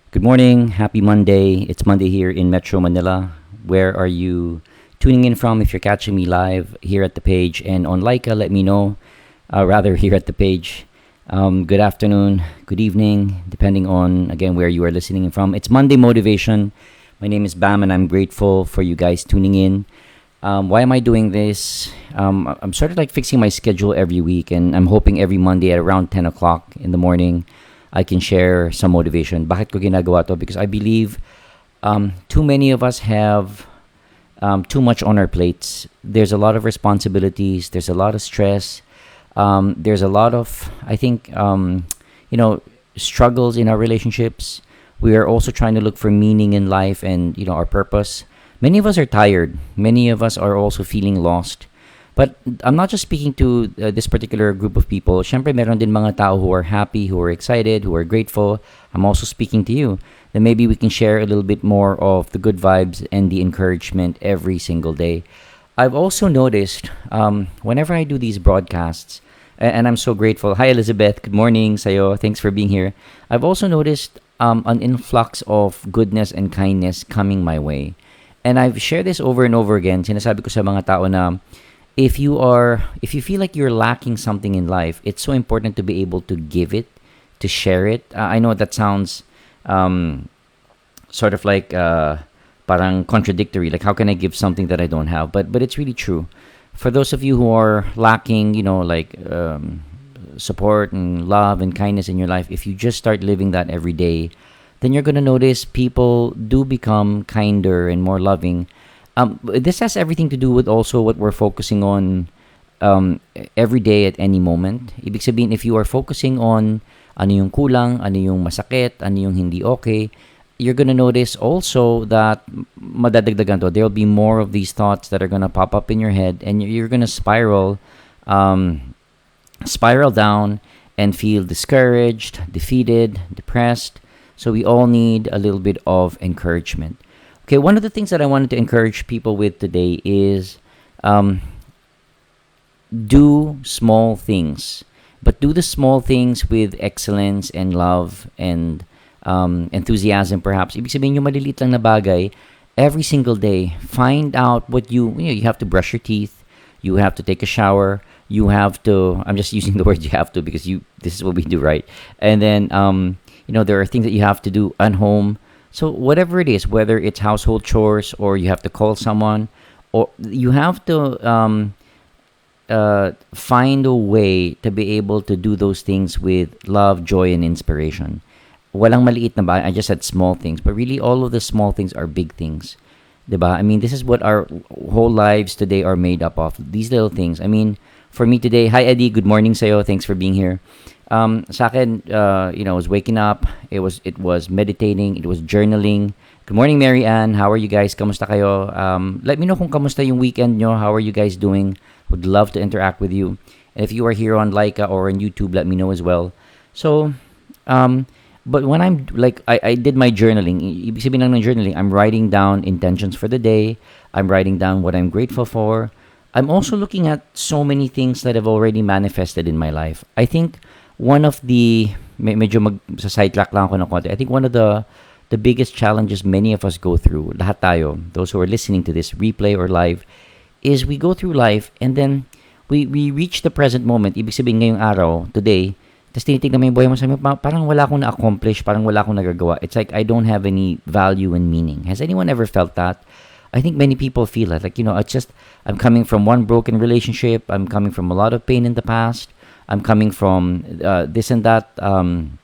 Good morning. Happy Monday. It's Monday here in Metro Manila. Where are you tuning in from? If you're catching me live here at the page and on Laika, let me know. Rather, here at the page. Good afternoon, good evening, depending on, again, where you are listening in from. It's Monday Motivation. My name is Bam, and I'm grateful for you guys tuning in. Why am I doing this? I'm sort of like fixing my schedule every week, and I'm hoping every Monday at around 10 o'clock in the morning, I can share some motivation. Bakit ko ginagawa to? Because I believe too many of us have too much on our plates. There's a lot of responsibilities, there's a lot of stress, there's a lot of, I think, you know, struggles in our relationships. We are also trying to look for meaning in life and, our purpose. Many of us are tired. Many of us are also feeling lost. But I'm not just speaking to this particular group of people. Siyempre, meron din mga tao who are happy, who are excited, who are grateful. I'm also speaking to you. Then maybe we can share a little bit more of the good vibes and the encouragement every single day. I've also noticed whenever I do these broadcasts, and I'm so grateful. Hi, Elizabeth. Good morning, Sayo. Thanks for being here. I've also noticed an influx of goodness and kindness coming my way. And I've shared this over and over again. Sinasabi ko sa mga tao na if you feel like you're lacking something in life, it's so important to be able to give it, to share it. I know that sounds sort of like parang contradictory. Like, how can I give something that I don't have? But it's really true. For those of you who are lacking, support and love and kindness in your life, if you just start living that every day, then you're gonna notice people do become kinder and more loving. This has everything to do with also what we're focusing on every day at any moment. Ibig sabihin, if you are focusing on ano yung kulang, ano yung masakit, ano yung hindi okay, you're gonna notice also that madadagdagan to. There'll be more of these thoughts that are gonna pop up in your head, and you're gonna spiral down and feel discouraged, defeated, depressed. So we all need a little bit of encouragement. Okay, one of the things that I wanted to encourage people with today is do small things, but do the small things with excellence and love and enthusiasm, perhaps. Ibig sabihin, yung maliliit lang na bagay, every single day, find out what you have to brush your teeth, you have to take a shower, you have to, I'm just using the word you have to because this is what we do, right? And then, there are things that you have to do at home. So whatever it is, whether it's household chores or you have to call someone, or you have to find a way to be able to do those things with love, joy, and inspiration. Walang maliit na ba? I just said small things, but really all of the small things are big things. 'Di ba? I mean, this is what our whole lives today are made up of. These little things. I mean, for me today, hi Eddie, good morning sa'yo. Thanks for being here. Sa akin, I was waking up. It was meditating. It was journaling. Good morning, Mary Ann. How are you guys? Kamusta kayo? Let me know kung kamusta yung weekend nyo. How are you guys doing? Would love to interact with you. And if you are here on Laika or on YouTube, let me know as well. So, but when I'm like, I did my journaling. Ibig sabihin ng journaling, I'm writing down intentions for the day. I'm writing down what I'm grateful for. I'm also looking at so many things that have already manifested in my life. I think one of the medyo sa sidetrack lang ako ng konti. I think one of the biggest challenges many of us go through, lahat tayo, those who are listening to this replay or live, is we go through life and then we reach the present moment. Ibig sabihin ngayong araw, today, tapos tinitignan mo yung buhay mo, sabi mo, parang wala akong na-accomplish, parang wala akong nagagawa. It's like I don't have any value and meaning. Has anyone ever felt that? I think many people feel that. Like, it's just, I'm coming from one broken relationship. I'm coming from a lot of pain in the past. I'm coming from this and that, parang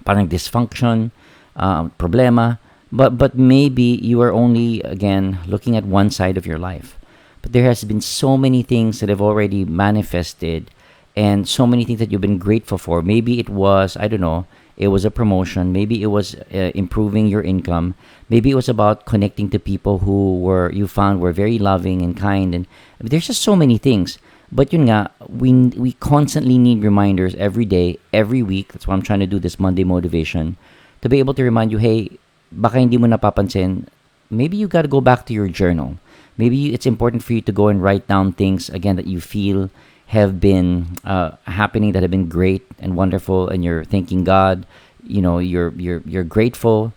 dysfunction, problema. But maybe you are only, again, looking at one side of your life. But there has been so many things that have already manifested and so many things that you've been grateful for. Maybe it was, I don't know, it was a promotion. Maybe it was improving your income. Maybe it was about connecting to people who you found were very loving and kind. And there's just so many things. But yun nga, we constantly need reminders every day, every week. That's why I'm trying to do this Monday motivation, to be able to remind you, hey, baka hindi mo napapansin, maybe you got to go back to your journal. Maybe it's important for you to go and write down things, again, that you feel have been happening, that have been great and wonderful, and you're thanking God. you're grateful.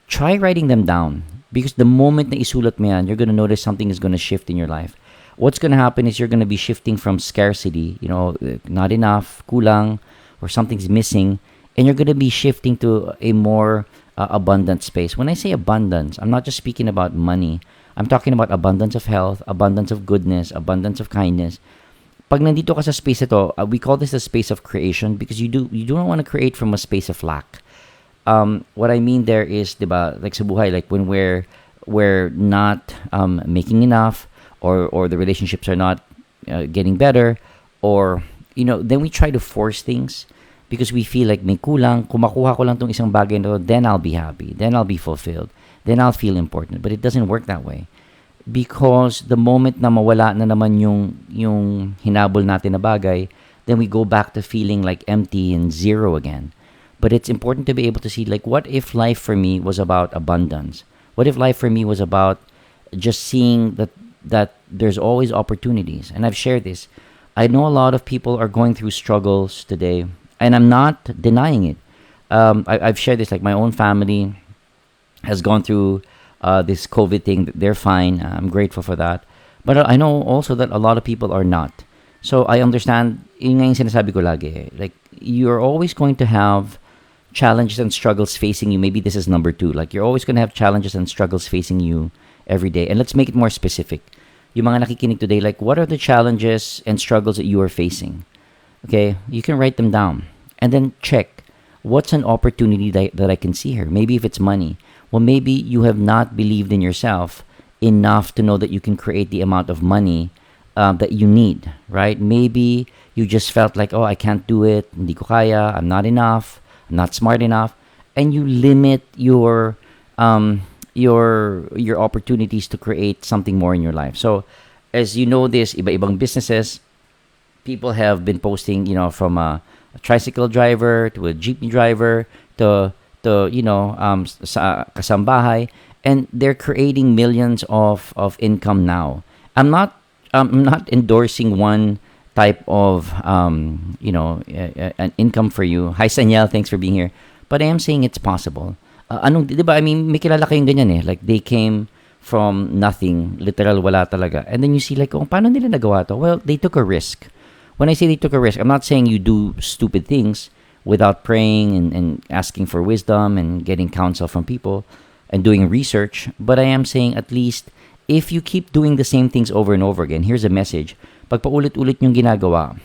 Try writing them down, because the moment na isulat mo yan, you're gonna notice something is gonna shift in your life. What's gonna happen is you're gonna be shifting from scarcity, not enough, kulang, or something's missing, and you're gonna be shifting to a more abundant space. When I say abundance, I'm not just speaking about money. I'm talking about abundance of health, abundance of goodness, abundance of kindness. Pag nandito ka sa space ito, we call this a space of creation, because you do not want to create from a space of lack. What I mean there is, diba, like sa buhay, like when we're not making enough, or the relationships are not getting better, or then we try to force things because we feel like may kulang. Kung makuha ko lang tong isang bagay na to, then I'll be happy, then I'll be fulfilled, then I'll feel important. But it doesn't work that way, because the moment na mawala na naman yung hinabol natin na bagay, then we go back to feeling like empty and zero again. But it's important to be able to see, like, what if life for me was about abundance? What if life for me was about just seeing that there's always opportunities? And I've shared this. I know a lot of people are going through struggles today, and I'm not denying it. I've shared this, like my own family has gone through this COVID thing. They're fine. I'm grateful for that. But I know also that a lot of people are not. So I understand, yun nga yung sinasabi ko lagi, like, you're always going to have challenges and struggles facing you. Maybe this is number two. Like, you're always going to have challenges and struggles facing you every day. And let's make it more specific. Yung mga nakikinig today, like, what are the challenges and struggles that you are facing? Okay, you can write them down. And then check, what's an opportunity that I can see here? Maybe if it's money. Well, maybe you have not believed in yourself enough to know that you can create the amount of money that you need, right? Maybe you just felt like, oh, I can't do it, hindi ko kaya, I'm not enough, I'm not smart enough, and you limit your opportunities to create something more in your life. So, as you know, this iba-ibang businesses, people have been posting, from a tricycle driver to a jeepney driver to sa kasambahay, and they're creating millions of income now. I'm not endorsing one type of an income for you. Hi Sanyel, thanks for being here. But I am saying it's possible. Di ba? I mean, may kilala kayong ganyan eh. Like, they came from nothing, literal wala talaga. And then you see, like, oh, paano nila nagawa to? Well, they took a risk. When I say they took a risk, I'm not saying you do stupid things without praying and asking for wisdom and getting counsel from people and doing research. But I am saying, at least, if you keep doing the same things over and over again, here's a message. Pag paulit-ulit yung ginagawa,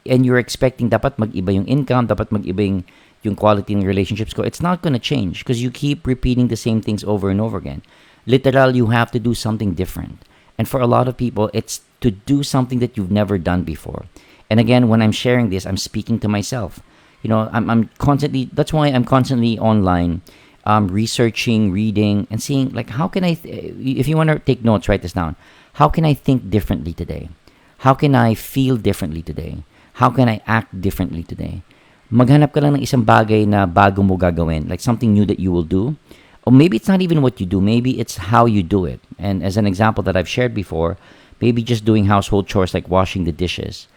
and you're expecting dapat mag-iba yung income, dapat mag-iba yung quality in relationships ko, it's not gonna change because you keep repeating the same things over and over again. Literal, you have to do something different. And for a lot of people, it's to do something that you've never done before. And again, when I'm sharing this, I'm speaking to myself. I'm constantly, that's why I'm constantly online, researching, reading, and seeing, like, how can I, if you want to take notes, write this down. How can I think differently today? How can I feel differently today? How can I act differently today? Maghanap ka lang ng isang bagay na bago mo gagawin, like something new that you will do. Or maybe it's not even what you do, maybe it's how you do it. And as an example that I've shared before, maybe just doing household chores like washing the dishes.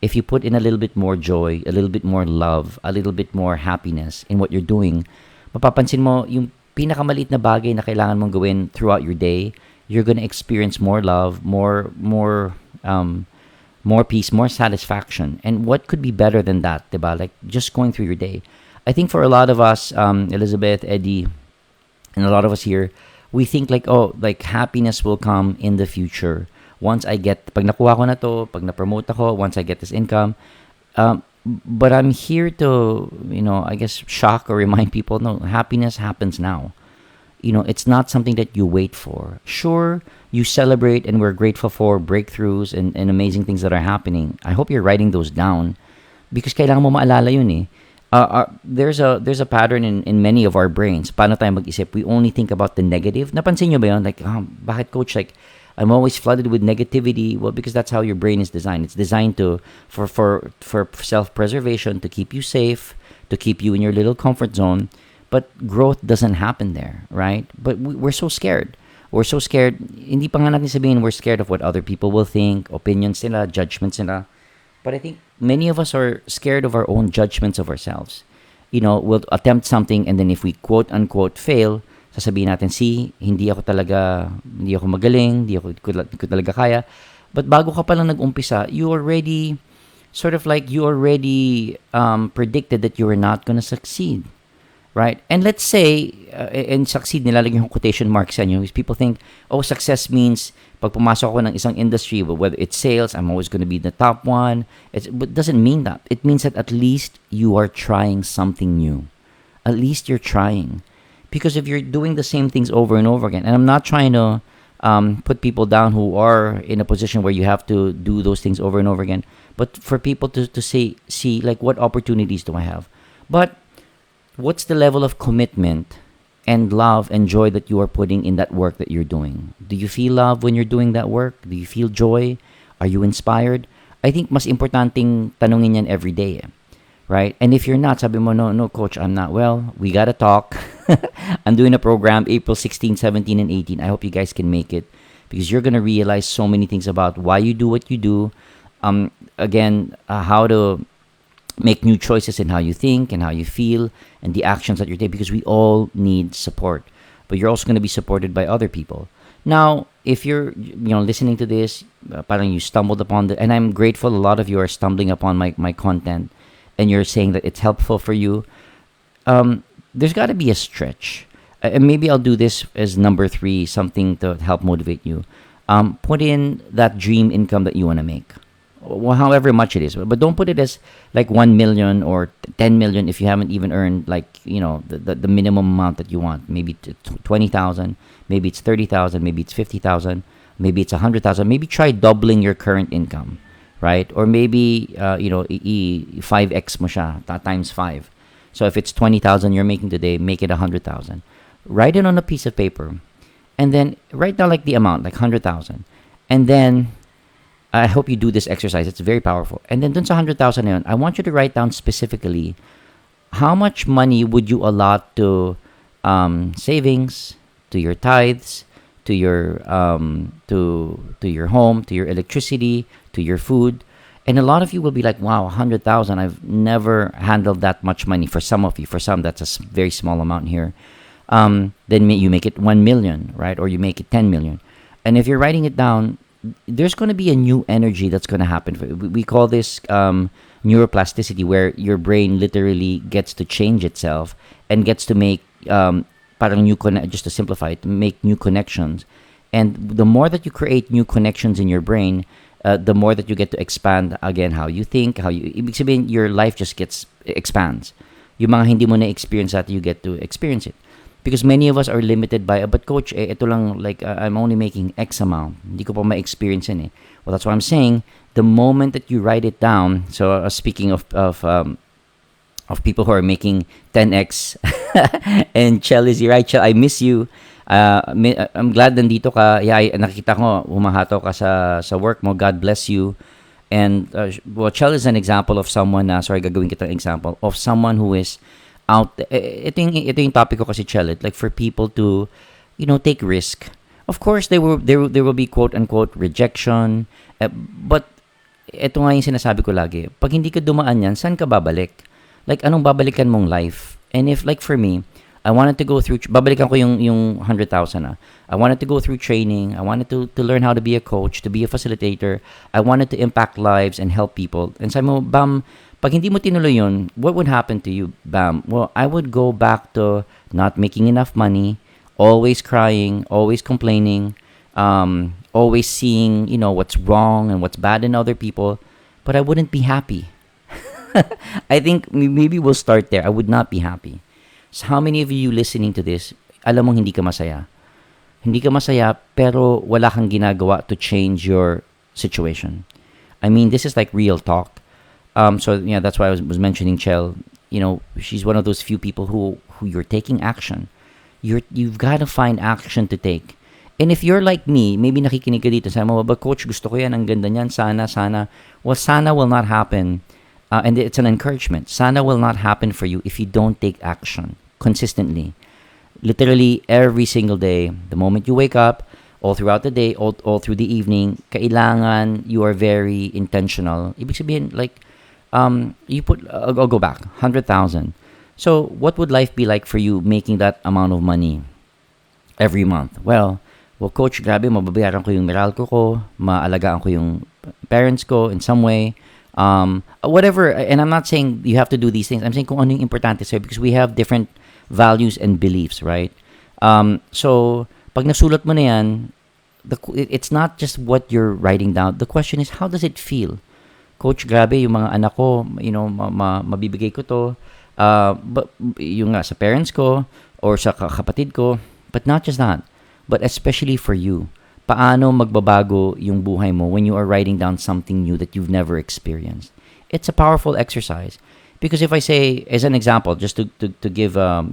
If you put in a little bit more joy, a little bit more love, a little bit more happiness in what you're doing, mapapansin mo yung pinakamaliit na bagay na kailangan mong gawin throughout your day, you're gonna experience more love, more peace, more satisfaction. And what could be better than that, diba? Like, just going through your day. I think for a lot of us, Elizabeth, Eddie, and a lot of us here, we think like, oh, like, happiness will come in the future. Once I get, pag nakuha ko na to, pag na-promote ako, once I get this income. But I'm here to, I guess, shock or remind people, no, happiness happens now. It's not something that you wait for. Sure, you celebrate and we're grateful for breakthroughs and amazing things that are happening. I hope you're writing those down because kailangan mo maalala yun eh. There's a pattern in many of our brains. Paano tayo mag-isip? We only think about the negative. Napansin nyo ba yun? Like, bakit coach? Like, I'm always flooded with negativity. Well, because that's how your brain is designed. It's designed for self-preservation, to keep you safe, to keep you in your little comfort zone. But growth doesn't happen there, right? But we're so scared. We're so scared. Hindi pa nga natin sabihin we're scared of what other people will think, opinions nila, judgments nila. But I think many of us are scared of our own judgments of ourselves. we'll attempt something, and then if we quote unquote fail, sasabihin natin, see, hindi ako magaling, hindi ko talaga kaya. But bago ka pa lang nag-umpisa, you already predicted that you were not gonna succeed. Right? And let's say, and succeed, nilalagay yung quotation marks sa inyo. People think, oh, success means pag pumasok ako ng isang industry, whether it's sales, I'm always going to be the top one. But it doesn't mean that. It means that at least you are trying something new. At least you're trying. Because if you're doing the same things over and over again, and I'm not trying to put people down who are in a position where you have to do those things over and over again, but for people to see, like, what opportunities do I have? But what's the level of commitment and love and joy that you are putting in that work that you're doing? Do you feel love when you're doing that work? Do you feel joy? Are you inspired? I think mas importanteng tanungin yan every day, right? And if you're not, sabi mo, no, coach, I'm not. Well, we gotta talk. I'm doing a program April 16, 17, and 18. I hope you guys can make it because you're gonna realize so many things about why you do what you do. How to make new choices in how you think and how you feel and the actions that you're taking, because we all need support, but you're also going to be supported by other people. Now, if you're listening to this, parang you stumbled upon and I'm grateful a lot of you are stumbling upon my content and you're saying that it's helpful for you. There's got to be a stretch, and maybe I'll do this as number 3, something to help motivate you. Put in that dream income that you want to make, well, however much it is, but don't put it as like 1 million or 10 million if you haven't even earned the minimum amount that you want. Maybe 20,000, maybe it's 30,000, maybe it's 50,000, maybe it's 100,000. Maybe try doubling your current income, right? Or maybe 5x mo siya, times 5. So if it's 20,000 you're making today, make it 100,000. Write it on a piece of paper, and then write down like the amount, like 100,000, and then I hope you do this exercise. It's very powerful. And then dun sa 100,000 na yun, I want you to write down specifically how much money would you allot to savings, to your tithes, to your to your home, to your electricity, to your food. And a lot of you will be like, wow, 100,000. I've never handled that much money. For some of you, for some, that's a very small amount here. Then you make it 1 million, right? Or you make it 10 million. And if you're writing it down, there's going to be a new energy that's going to happen. We call this neuroplasticity, where your brain literally gets to change itself and gets to make parang just to simplify it, make new connections. And the more that you create new connections in your brain, the more that you get to expand again how you think, ibig sabihin, your life just expands. Yung mga hindi mo na experience that, you get to experience it. Because many of us are limited by, but coach, ito lang, like, I'm only making X amount. Hindi ko pa ma-experience yun eh. Well, that's what I'm saying. The moment that you write it down, so speaking of people who are making 10X, and Chell is here. Right, Chell, I miss you. I'm glad nandito ka. Yeah, nakikita ko, humahato ka sa work mo. God bless you. And, Chell is an example of someone gagawin kitang example of someone who is out. Ito yung topic ko kasi, Chell, like for people to take risk. Of course there will be quote unquote rejection, but ito nga yung sinasabi ko lagi, pag hindi ka dumaan yan, saan ka babalik? Like, anong babalikan mong life? And if, like, for me, I wanted to go through, babalikan ko yung 100,000 na. I wanted to go through training. I wanted to learn how to be a coach, to be a facilitator. I wanted to impact lives and help people. And sabi mo, Bam, pag hindi mo tinuloy yun, what would happen to you, Bam? Well, I would go back to not making enough money, always crying, always complaining, always seeing, what's wrong and what's bad in other people, but I wouldn't be happy. I think maybe we'll start there. I would not be happy. So how many of you listening to this, alam mong hindi ka masaya? Hindi ka masaya, pero wala kang ginagawa to change your situation. I mean, this is like real talk. So yeah, that's why I was mentioning Chell. She's one of those few people who you're taking action. You've got to find action to take. And if you're like me, maybe nakikinig ka dito, sabi mo, but coach, gusto ko yan, ang ganda niyan, sana. Well, sana will not happen. And it's an encouragement. Sana will not happen for you if you don't take action consistently. Literally every single day, the moment you wake up, all throughout the day, all through the evening, kailangan you are very intentional. Ibig sabihin, like, you put, I'll go back, 100,000. So, what would life be like for you making that amount of money every month? Well, coach, grabe, mababayaran ko yung Meralco ko, maalagaan ko yung parents ko in some way. Whatever, and I'm not saying you have to do these things. I'm saying kung ano yung importante sa'yo because we have different values and beliefs, right? So, pag nasulat mo na yan, it's not just what you're writing down. The question is, how does it feel? Coach, grabe, yung mga anak ko, mabibigay ko to. But, yung nga, sa parents ko, or sa kapatid ko, but not just that, but especially for you. Paano magbabago yung buhay mo when you are writing down something new that you've never experienced? It's a powerful exercise. Because if I say, as an example, just to give a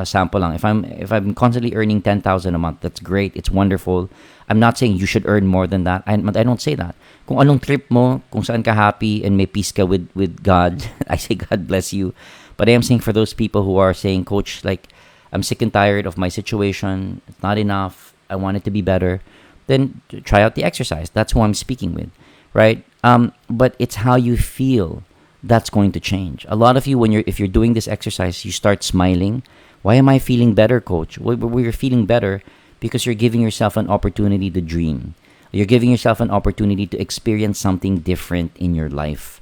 sample lang, if I'm constantly earning 10,000 a month, that's great, it's wonderful. I'm not saying you should earn more than that. I don't say that. Kung anong trip mo, kung saan ka happy and may peace ka with God, I say God bless you. But I am saying for those people who are saying, Coach, like, I'm sick and tired of my situation, it's not enough, I want it to be better, then try out the exercise. That's who I'm speaking with, right? But it's how you feel that's going to change. A lot of you, if you're doing this exercise, you start smiling. Why am I feeling better, coach? Well, you're feeling better because you're giving yourself an opportunity to dream. You're giving yourself an opportunity to experience something different in your life.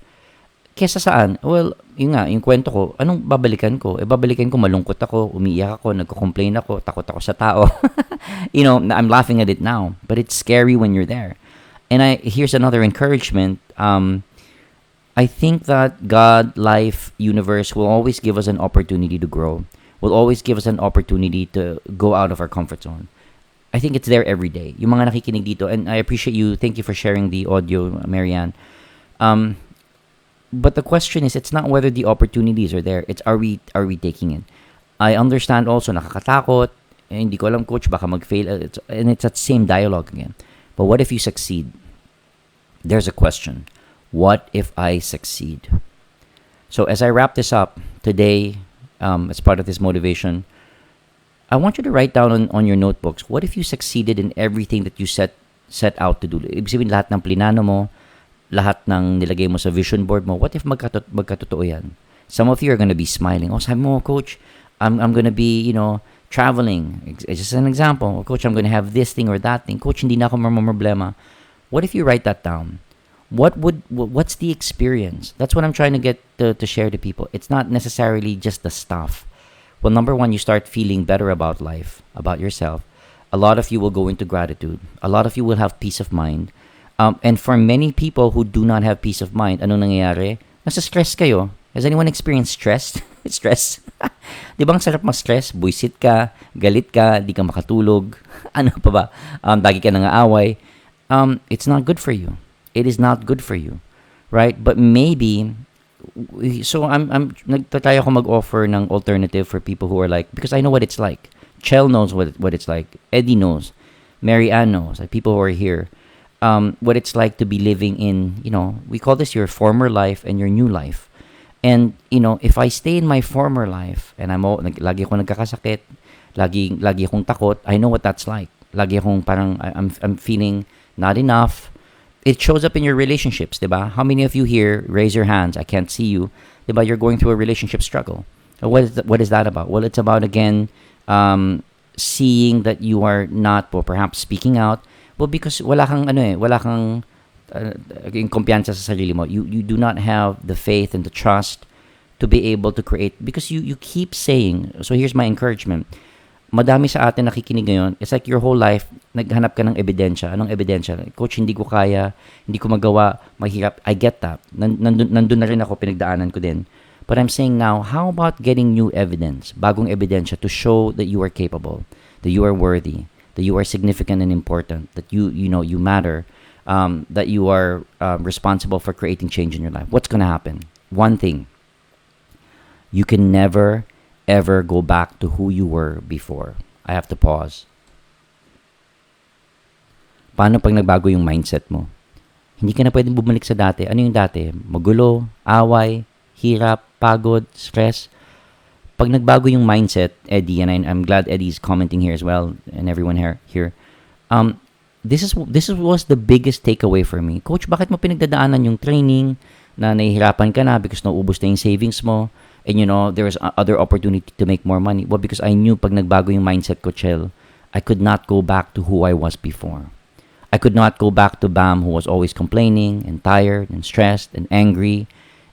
Kesa saan? Well, yun nga, yung kwento ko, anong babalikan ko? Babalikan ko, malungkot ako, umiiyak ako, nagko-complain ako, takot ako sa tao. I'm laughing at it now, but it's scary when you're there. And here's another encouragement. I think that God, life, universe will always give us an opportunity to grow. Will always give us an opportunity to go out of our comfort zone. I think it's there every day. Yung mga nakikinig dito, and I appreciate you. Thank you for sharing the audio, Marianne. But the question is, it's not whether the opportunities are there. It's are we taking it? I understand also nakakatakot. Hindi ko alam, coach, baka mag-fail. And it's that same dialogue again. But what if you succeed? There's a question. What if I succeed? So as I wrap this up today, as part of this motivation, I want you to write down on your notebooks, what if you succeeded in everything that you set out to do? Ibig sabihin, lahat ng plinano mo, lahat ng nilagay mo sa vision board mo, what if magkatotoo yan? Some of you are going to be smiling. Oh, sabi mo, coach, I'm going to be, traveling. It's just an example. Oh, coach, I'm going to have this thing or that thing. Coach, hindi na ako problema. What if you write that down? What's the experience? That's what I'm trying to get to share to people. It's not necessarily just the stuff. Well, number one, you start feeling better about life, about yourself. A lot of you will go into gratitude. A lot of you will have peace of mind. And for many people who do not have peace of mind, ano nangyayari? Nasa stress kayo. Has anyone experienced stress? Stress. Di ba ang sarap ma-stress? Buisit ka, galit ka, di ka makatulog. Ano pa ba? Lagi ka nang-aaway. It's not good for you. It is not good for you, right? But maybe, so I'm nagtatry ako mag-offer ng alternative for people who are like, because I know what it's like. Chell knows what it's like. Eddie knows. Mary Ann knows. Like people who are here, what it's like to be living in, we call this your former life and your new life. And, if I stay in my former life and lagi akong nagkakasakit, lagi akong takot, I know what that's like. Lagi akong parang, I'm feeling not enough. It shows up in your relationships, diba? How many of you here, raise your hands, I can't see you, diba? You're going through a relationship struggle. What is that about? Well, it's about, again, seeing that you are not, well, perhaps speaking out. Well, because wala kang yung kumpiyansa sa sarili mo. You do not have the faith and the trust to be able to create, because you keep saying, so here's my encouragement. Madami sa atin nakikinig ngayon, it's like your whole life, naghanap ka ng ebidensya. Anong ebidensya? Coach, hindi ko kaya, hindi ko magawa, mahirap. I get that. Nandun na rin ako, pinagdaanan ko din. But I'm saying now, how about getting new evidence, bagong ebidensya to show that you are capable, that you are worthy, that you are significant and important, that you matter, that you are responsible for creating change in your life. What's going to happen? One thing, you can never ever go back to who you were before. I have to pause. Paano pag nagbago yung mindset mo? Hindi ka na pwedeng bumalik sa dati. Ano yung dati? Magulo, away, hirap, pagod, stress. Pag nagbago yung mindset, Eddie, and I'm glad Eddie's commenting here as well, and everyone here. This was the biggest takeaway for me. Coach, bakit mo pinagdadaanan yung training na nahihirapan ka na because naubos na yung savings mo? And there was other opportunity to make more money. Well, because I knew pag nagbago yung mindset ko, Chel, I could not go back to who I was before. I could not go back to Bam, who was always complaining and tired and stressed and angry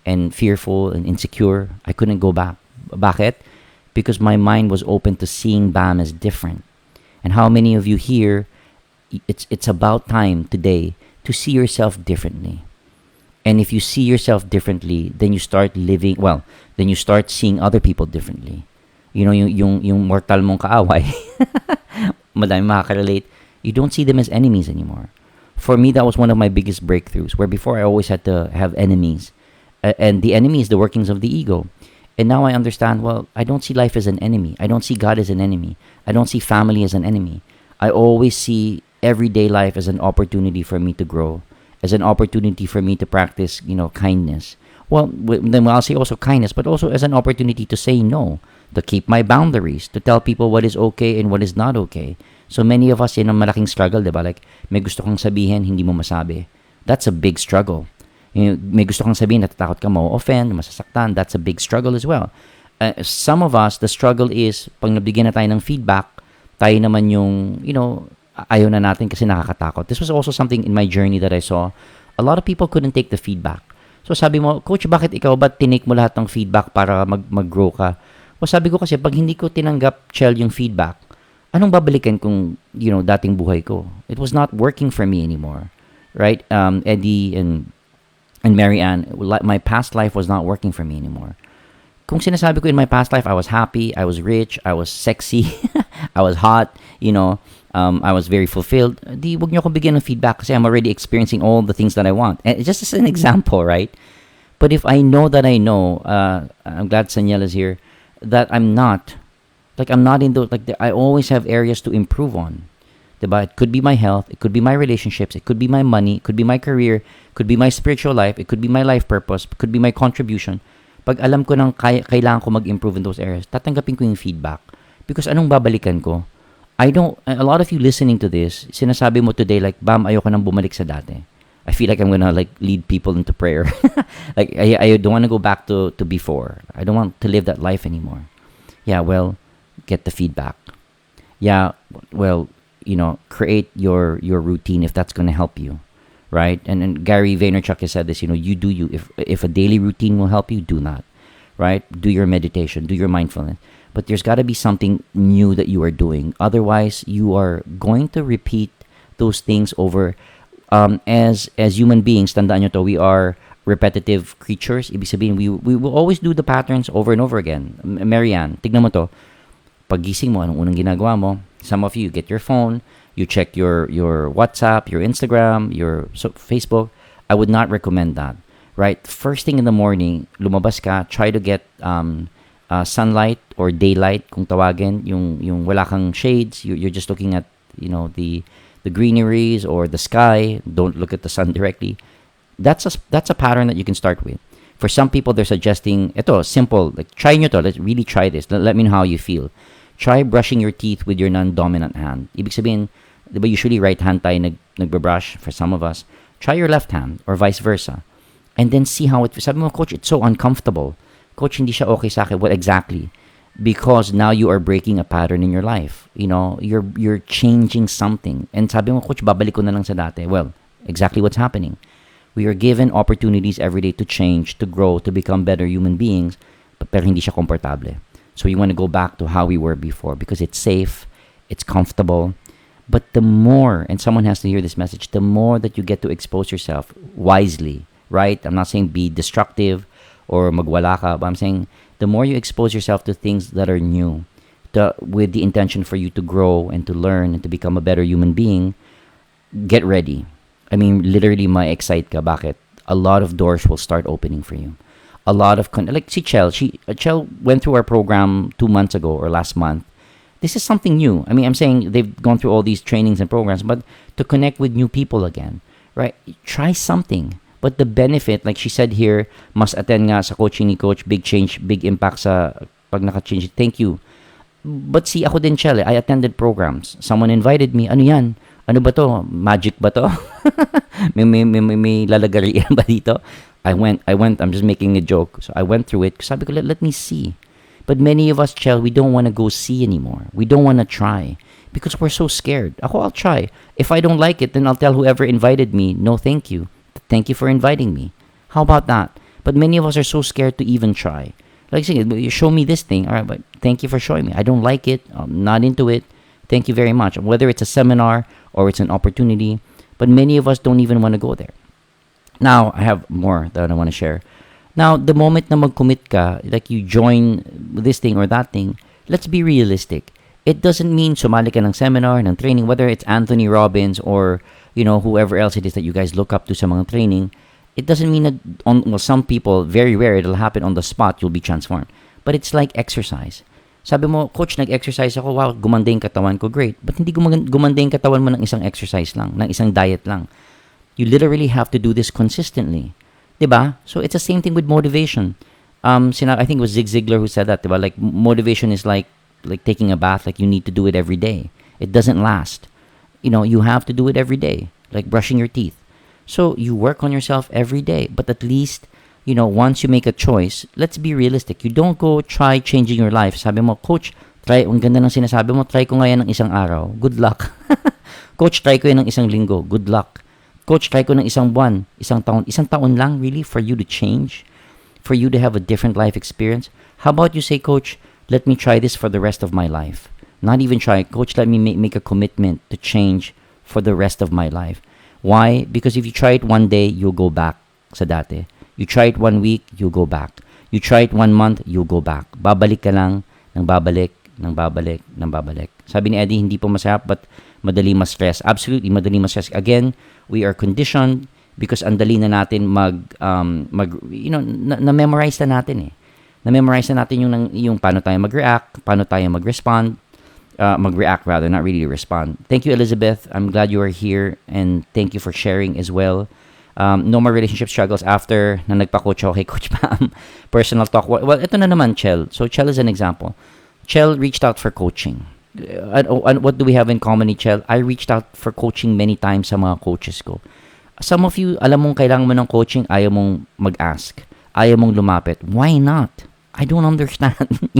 and fearful and insecure. I couldn't go back. Bakit? Because my mind was open to seeing Bam as different. And how many of you here, it's about time today to see yourself differently. And if you see yourself differently, then you start living, well, then you start seeing other people differently. Yung mortal mong kaaway, madami makaka-relate, you don't see them as enemies anymore. For me, that was one of my biggest breakthroughs, where before I always had to have enemies. And the enemy is the workings of the ego. And now I understand, well, I don't see life as an enemy. I don't see God as an enemy. I don't see family as an enemy. I always see everyday life as an opportunity for me to grow, as an opportunity for me to practice, kindness. Well, then I'll say also kindness, but also as an opportunity to say no, to keep my boundaries, to tell people what is okay and what is not okay. So many of us, yun ang malaking struggle, diba? Like, may gusto kang sabihin, hindi mo masabi. That's a big struggle. May gusto kang sabihin, natatakot ka ma-offend, masasaktan. That's a big struggle as well. Some of us, the struggle is, pag nabigyan na tayo ng feedback, tayo naman yung, ayaw na natin kasi nakakatakot. This was also something in my journey that I saw. A lot of people couldn't take the feedback. So sabi mo, Coach, bakit ikaw, ba't tinake mo lahat ng feedback para mag-grow ka? Well, sabi ko kasi, pag hindi ko tinanggap, Chel, yung feedback, anong babalikan kung, dating buhay ko? It was not working for me anymore. Right? Eddie and Mary Ann, my past life was not working for me anymore. Kung sinasabi ko in my past life, I was happy, I was rich, I was sexy, I was hot, I was very fulfilled. Di, wag niyo akong bigyan ng feedback kasi I'm already experiencing all the things that I want. And just as an example, right? But if I know that I know, I'm glad Sanyel is here, that I'm not in those, I always have areas to improve on. Diba? It could be my health, it could be my relationships, it could be my money, it could be my career, it could be my spiritual life, it could be my life purpose, it could be my contribution. Pag alam ko nang kailangan ko mag-improve in those areas, tatanggapin ko yung feedback. Because anong babalikan ko? A lot of you listening to this, sinasabi mo today, like, Bam, ayoko nang bumalik sa dati. I feel like I'm gonna, lead people into prayer. I don't want to go back to before. I don't want to live that life anymore. Yeah, well, get the feedback. Yeah, well, create your routine if that's gonna help you. Right? And Gary Vaynerchuk has said this, you do you. If a daily routine will help you, do not. Right? Do your meditation, do your mindfulness. But there's got to be something new that you are doing. Otherwise, you are going to repeat those things over. As human beings, tandaan nyo to, we are repetitive creatures. Ibig sabihin, we will always do the patterns over and over again. Marianne, tignan mo to. Pagising mo, anong unang ginagawa mo? Some of you get your phone, you check your WhatsApp, your Instagram, your Facebook. I would not recommend that. Right? First thing in the morning, lumabas ka, try to get sunlight or daylight, kung tawagin, yung wala kang shades, you're just looking at, the greeneries or the sky. Don't look at the sun directly. That's a pattern that you can start with. For some people, they're suggesting, ito, simple, like, try nyo to, let's really try this. Let me know how you feel. Try brushing your teeth with your non-dominant hand. Ibig sabihin, di ba usually right hand tayo nagbabrush for some of us. Try your left hand or vice versa. And then see how it, sabi mo, Coach, it's so uncomfortable. Coach, hindi siya okay sa akin. What exactly? Because now you are breaking a pattern in your life. You're changing something. And sabi mo, Coach, babalik ko na lang sa dati. Well, exactly what's happening. We are given opportunities every day to change, to grow, to become better human beings, pero hindi siya komportable. So you want to go back to how we were before because it's safe, it's comfortable. But the more, and someone has to hear this message, the more that you get to expose yourself wisely, right? I'm not saying be destructive or magwala ka, but I'm saying the more you expose yourself to things that are new, with the intention for you to grow and to learn and to become a better human being, get ready. I mean, literally, ma-excite ka. Bakit? A lot of doors will start opening for you. A lot of, like si Chel, Chel went through our program 2 months ago or last month. This is something new. I mean, I'm saying they've gone through all these trainings and programs, but to connect with new people again, right? Try something. But the benefit, like she said here, mas attend nga sa coaching ni Coach, big change, big impact sa pag naka-change. Thank you. But see, ako din, Chel, I attended programs. Someone invited me, ano yan? Ano ba to? Magic ba to? may lalagarian ba dito? I'm just making a joke. So I went through it. Sabi ko, let me see. But many of us, Chel, we don't want to go see anymore. We don't want to try because we're so scared. Ako, I'll try. If I don't like it, then I'll tell whoever invited me, no, thank you. Thank you for inviting me. How about that? But many of us are so scared to even try. Like saying, you show me this thing. All right, but thank you for showing me. I don't like it. I'm not into it. Thank you very much. Whether it's a seminar or it's an opportunity, but many of us don't even want to go there. Now, I have more that I want to share. Now, the moment na mag-commit ka, like you join this thing or that thing, let's be realistic. It doesn't mean sumali ka ng seminar, ng training, whether it's Anthony Robbins or, whoever else it is that you guys look up to sa mga training. It doesn't mean that some people, very rare, it'll happen on the spot, you'll be transformed. But it's like exercise. Sabi mo, coach, nag-exercise ako, wow, gumanda yung katawan ko, great. But hindi gumanda yung katawan mo ng isang exercise lang, ng isang diet lang. You literally have to do this consistently. Diba? So it's the same thing with motivation. I think it was Zig Ziglar who said that, diba? Like motivation is like taking a bath, like you need to do it every day. It doesn't last. You have to do it every day, like brushing your teeth. So you work on yourself every day, but at least, once you make a choice, let's be realistic. You don't go try changing your life. Sabi mo, coach, ang ganda ng sinasabi mo, try ko nga yan ng isang araw. Good luck. Coach, try ko yan ng isang linggo. Good luck. Coach, try ko ng isang buwan, isang taon. Isang taon lang, really, for you to change? For you to have a different life experience? How about you say, coach, let me try this for the rest of my life. Not even try. Coach, let me make a commitment to change for the rest of my life. Why? Because if you try it one day, you'll go back sa dati. You try it 1 week, you'll go back. You try it 1 month, you'll go back. Babalik ka lang, nang babalik, nang babalik, nang babalik. Sabi ni Eddie, hindi po masarap, but madali ma-stress. Absolutely, madali ma-stress. Again, we are conditioned because andali na natin na-memorize na natin eh. Na-memorize na natin yung paano tayo mag-react, paano tayo mag-respond, mag-react rather, not really respond. Thank you, Elizabeth. I'm glad you are here and thank you for sharing as well. No more relationship struggles after na nagpa-coach ako kay Coach Pam. Personal talk. Well, ito na naman, Chel. So, Chel is an example. Chel reached out for coaching. And what do we have in common ni Chel? I reached out for coaching many times sa mga coaches ko. Some of you, alam mong kailangan mo ng coaching, ayaw mong mag-ask. Ayaw mong lumapit. Why not? I don't understand,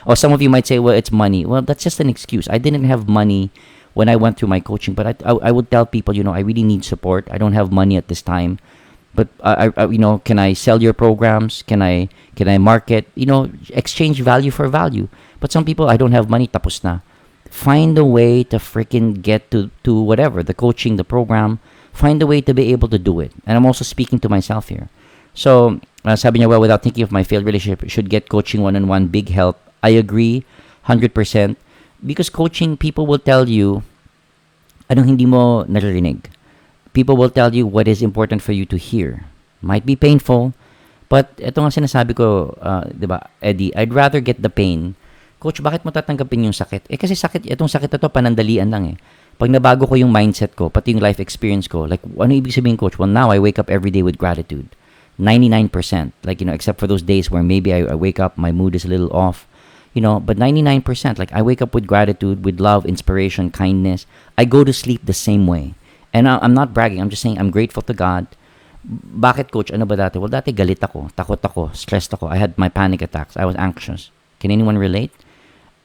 Or some of you might say, well, it's money. Well, that's just an excuse. I didn't have money when I went through my coaching, but I would tell people, I really need support. I don't have money at this time. But, can I sell your programs? Can I market? Exchange value for value. But some people, I don't have money, tapos na. Find a way to freaking get to whatever, the coaching, the program. Find a way to be able to do it. And I'm also speaking to myself here. So, sabi niya, well, without thinking of my failed relationship, should get coaching one-on-one, big help. I agree, 100%. Because coaching, people will tell you, anong hindi mo naririnig. People will tell you what is important for you to hear. Might be painful, but ito nga sinasabi ko, diba, Eddie, I'd rather get the pain. Coach, bakit mo tatanggapin yung sakit? Kasi itong sakit na to, panandalian lang eh. Pag nabago ko yung mindset ko, pati yung life experience ko, like, ano ibig sabihin, Coach? Well, now I wake up every day with gratitude. 99%. Like, except for those days where maybe I wake up, my mood is a little off. But 99%, like I wake up with gratitude, with love, inspiration, kindness. I go to sleep the same way. And I'm not bragging. I'm just saying I'm grateful to God. Bakit, Coach? Ano ba dati? Well, dati galit ako, takot ako, stressed ako. I had my panic attacks. I was anxious. Can anyone relate?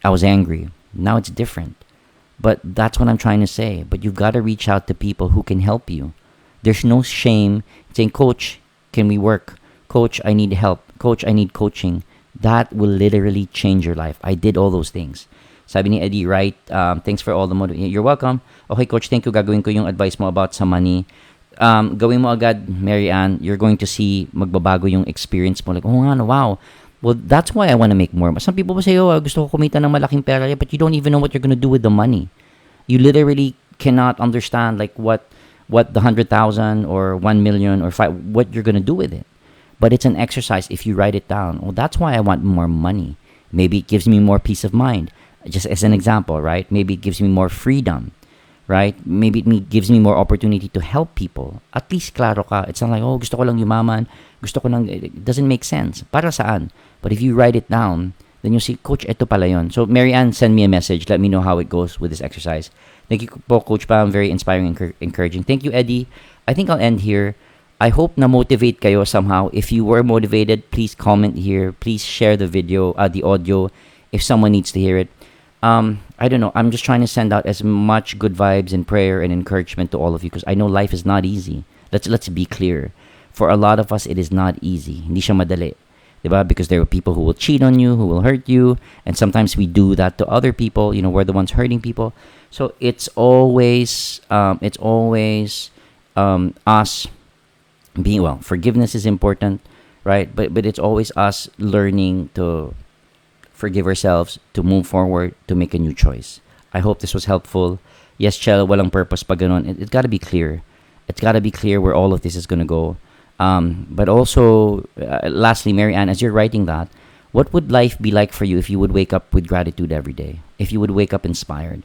I was angry. Now it's different. But that's what I'm trying to say. But you've got to reach out to people who can help you. There's no shame saying, Coach, can we work? Coach, I need help. Coach, I need coaching. That will literally change your life. I did all those things. Sabi ni Eddie, right? Thanks for all the motivation. You're welcome. Okay, Coach, thank you. Gagawin ko yung advice mo about sa money. Gawin mo agad, Mary Ann. You're going to see magbabago yung experience mo. Like, oh, ano, wow. Well, that's why I want to make more. Some people will say, oh, gusto ko kumita ng malaking pera. But you don't even know what you're going to do with the money. You literally cannot understand like what the 100,000 or 1 million or 5, what you're going to do with it. But it's an exercise if you write it down. Well, that's why I want more money. Maybe it gives me more peace of mind. Just as an example, right? Maybe it gives me more freedom, right? Maybe it gives me more opportunity to help people. At least klaro ka. It's not like, oh, gusto ko lang yumaman. Gusto ko lang, it doesn't make sense. Para saan? But if you write it down, then you see, Coach, eto pala yun. So, Mary Ann, send me a message. Let me know how it goes with this exercise. Thank you po, Coach Pam. Very inspiring and encouraging. Thank you, Eddie. I think I'll end here. I hope na motivate kayo somehow. If you were motivated, please comment here. Please share the video, the audio, if someone needs to hear it. I don't know. I'm just trying to send out as much good vibes and prayer and encouragement to all of you because I know life is not easy. Let's be clear. For a lot of us, it is not easy. Hindi siya madali. Diba? Because there are people who will cheat on you, who will hurt you, and sometimes we do that to other people. You know, we're the ones hurting people. So it's always us being, well, forgiveness is important, right? But it's always us learning to forgive ourselves, to move forward, to make a new choice. I hope this was helpful. Yes, Chel, walang purpose pag ganun. It's got to be clear. It's got to be clear where all of this is going to go. But also, lastly, Mary Ann, as you're writing that, what would life be like for you if you would wake up with gratitude every day? If you would wake up inspired?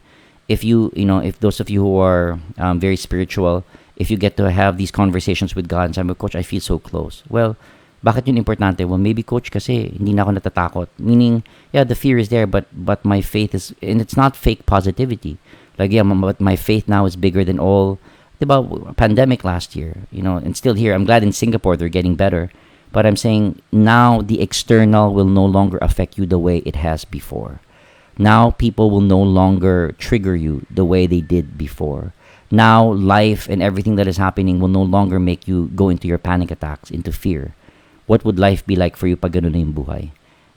If if those of you who are very spiritual, if you get to have these conversations with God and sabi, Coach, I feel so close. Well, bakit yun importante? Well, maybe, Coach, kasi hindi na ako natatakot. Meaning, yeah, the fear is there, but my faith is, and it's not fake positivity. Like, yeah, but my faith now is bigger than all. Diba, pandemic last year, and still here. I'm glad in Singapore they're getting better. But I'm saying now the external will no longer affect you the way it has before. Now people will no longer trigger you the way they did before. Now life and everything that is happening will no longer make you go into your panic attacks, into fear. What would life be like for you pag ganun na yung buhay?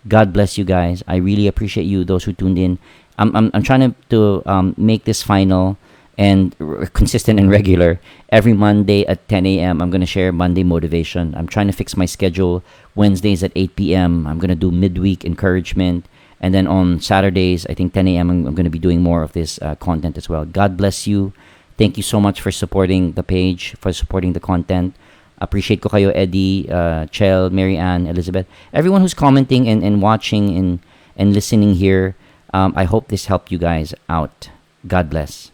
God bless you guys. I really appreciate you, those who tuned in. I'm trying to make this final and consistent and regular. Every Monday at 10 a.m. I'm going to share Monday motivation. I'm trying to fix my schedule. Wednesdays at 8 p.m. I'm going to do midweek encouragement. And then on Saturdays, I think 10 a.m. I'm going to be doing more of this content as well. God bless you. Thank you so much for supporting the page, for supporting the content. Appreciate ko kayo, Eddie, Chel, Mary Ann, Elizabeth. Everyone who's commenting and watching and listening here. I hope this helped you guys out. God bless.